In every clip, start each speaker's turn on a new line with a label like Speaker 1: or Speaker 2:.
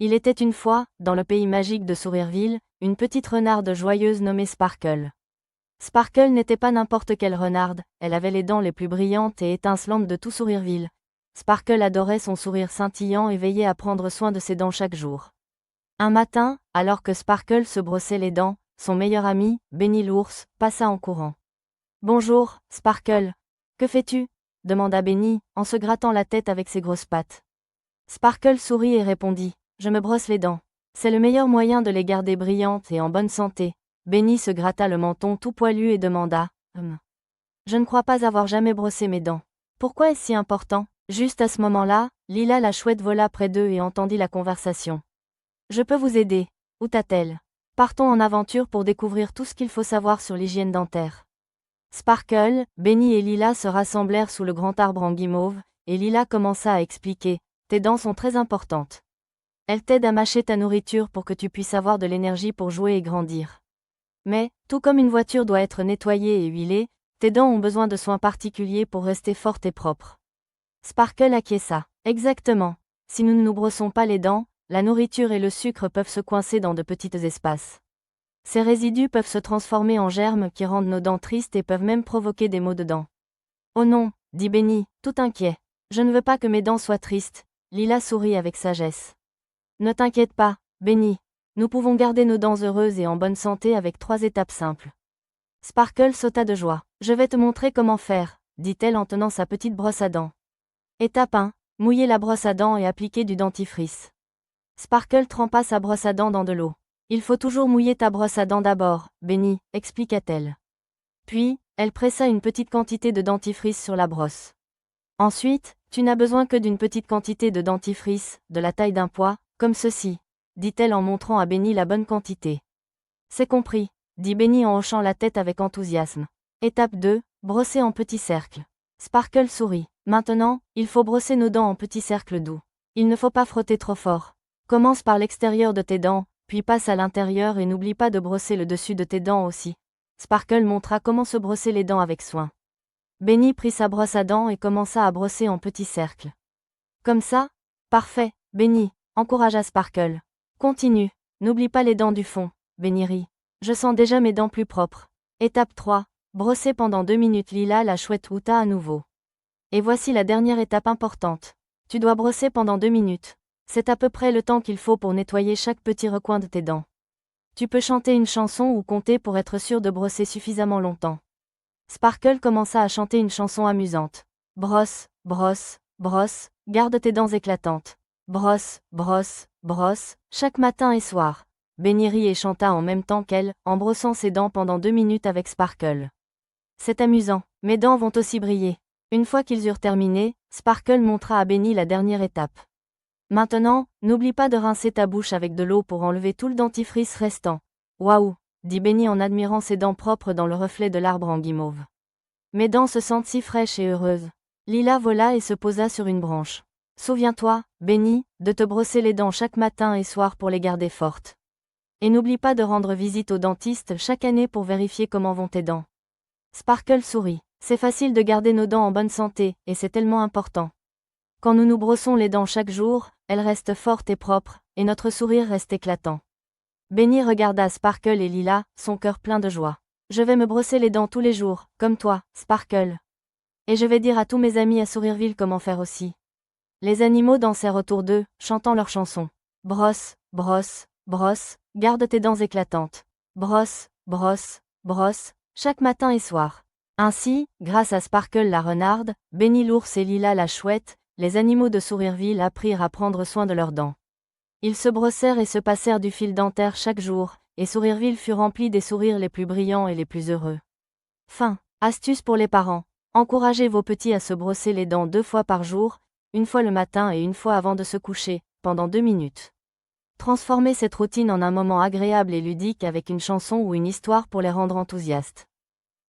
Speaker 1: Il était une fois, dans le pays magique de Sourierville, une petite renarde joyeuse nommée Sparkle. Sparkle n'était pas n'importe quelle renarde, elle avait les dents les plus brillantes et étincelantes de tout Sourierville. Sparkle adorait son sourire scintillant et veillait à prendre soin de ses dents chaque jour. Un matin, alors que Sparkle se brossait les dents, son meilleur ami, Benny l'ours, passa en courant. « Bonjour, Sparkle. Que fais-tu » demanda Benny, en se grattant la tête avec ses grosses pattes. Sparkle sourit et répondit « Je me brosse les dents. C'est le meilleur moyen de les garder brillantes et en bonne santé. » Benny se gratta le menton tout poilu et demanda « Je ne crois pas avoir jamais brossé mes dents. Pourquoi est-ce si important ?» Juste à ce moment-là, Lila la chouette vola près d'eux et entendit la conversation. « Je peux vous aider. Où t'a-t-elle ? Partons en aventure pour découvrir tout ce qu'il faut savoir sur l'hygiène dentaire. » Sparkle, Benny et Lila se rassemblèrent sous le grand arbre en guimauve, et Lila commença à expliquer « Tes dents sont très importantes. Elles t'aident à mâcher ta nourriture pour que tu puisses avoir de l'énergie pour jouer et grandir. Mais, tout comme une voiture doit être nettoyée et huilée, tes dents ont besoin de soins particuliers pour rester fortes et propres. » Sparkle acquiesça. Exactement. Si nous ne nous brossons pas les dents, la nourriture et le sucre peuvent se coincer dans de petits espaces. Ces résidus peuvent se transformer en germes qui rendent nos dents tristes et peuvent même provoquer des maux de dents. Oh non, dit Benny, tout inquiet. Je ne veux pas que mes dents soient tristes. Lila sourit avec sagesse. Ne t'inquiète pas, Benny. Nous pouvons garder nos dents heureuses et en bonne santé avec 3 étapes simples. Sparkle sauta de joie. Je vais te montrer comment faire, dit-elle en tenant sa petite brosse à dents. Étape 1. Mouiller la brosse à dents et appliquer du dentifrice. Sparkle trempa sa brosse à dents dans de l'eau. Il faut toujours mouiller ta brosse à dents d'abord, Benny, expliqua-t-elle. Puis, elle pressa une petite quantité de dentifrice sur la brosse. Ensuite, tu n'as besoin que d'une petite quantité de dentifrice, de la taille d'un pois, comme ceci, dit-elle en montrant à Benny la bonne quantité. C'est compris, dit Benny en hochant la tête avec enthousiasme. Étape 2, brosser en petits cercles. Sparkle sourit. Maintenant, il faut brosser nos dents en petits cercles doux. Il ne faut pas frotter trop fort. Commence par l'extérieur de tes dents, puis passe à l'intérieur et n'oublie pas de brosser le dessus de tes dents aussi. Sparkle montra comment se brosser les dents avec soin. Benny prit sa brosse à dents et commença à brosser en petits cercles. Comme ça ? Parfait, Benny, encouragea Sparkle. Continue, n'oublie pas les dents du fond, Benny rit. Je sens déjà mes dents plus propres. Étape 3, brosser pendant 2 minutes. Lila la chouette houta à nouveau. Et voici la dernière étape importante. Tu dois brosser pendant 2 minutes. C'est à peu près le temps qu'il faut pour nettoyer chaque petit recoin de tes dents. Tu peux chanter une chanson ou compter pour être sûr de brosser suffisamment longtemps. Sparkle commença à chanter une chanson amusante. Brosse, brosse, brosse, garde tes dents éclatantes. Brosse, brosse, brosse, chaque matin et soir. Benny rit et chanta en même temps qu'elle, en brossant ses dents pendant 2 minutes avec Sparkle. C'est amusant, mes dents vont aussi briller. Une fois qu'ils eurent terminé, Sparkle montra à Benny la dernière étape. Maintenant, n'oublie pas de rincer ta bouche avec de l'eau pour enlever tout le dentifrice restant. Waouh, dit Benny en admirant ses dents propres dans le reflet de l'arbre en guimauve. Mes dents se sentent si fraîches et heureuses. Lila vola et se posa sur une branche. Souviens-toi, Benny, de te brosser les dents chaque matin et soir pour les garder fortes. Et n'oublie pas de rendre visite au dentiste chaque année pour vérifier comment vont tes dents. Sparkle sourit. C'est facile de garder nos dents en bonne santé, et c'est tellement important. Quand nous nous brossons les dents chaque jour, elles restent fortes et propres, et notre sourire reste éclatant. Benny regarda Sparkle et Lila, son cœur plein de joie. Je vais me brosser les dents tous les jours, comme toi, Sparkle. Et je vais dire à tous mes amis à Sourierville comment faire aussi. Les animaux dansèrent autour d'eux, chantant leur chanson. Brosse, brosse, brosse, garde tes dents éclatantes. Brosse, brosse, brosse, chaque matin et soir. Ainsi, grâce à Sparkle la renarde, Benny l'ours et Lila la chouette, les animaux de Sourierville apprirent à prendre soin de leurs dents. Ils se brossèrent et se passèrent du fil dentaire chaque jour, et Sourierville fut rempli des sourires les plus brillants et les plus heureux. Fin. Astuce pour les parents. Encouragez vos petits à se brosser les dents 2 fois par jour, une fois le matin et une fois avant de se coucher, pendant 2 minutes. Transformez cette routine en un moment agréable et ludique avec une chanson ou une histoire pour les rendre enthousiastes.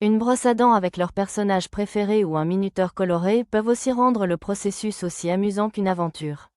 Speaker 1: Une brosse à dents avec leur personnage préféré ou un minuteur coloré peuvent aussi rendre le processus aussi amusant qu'une aventure.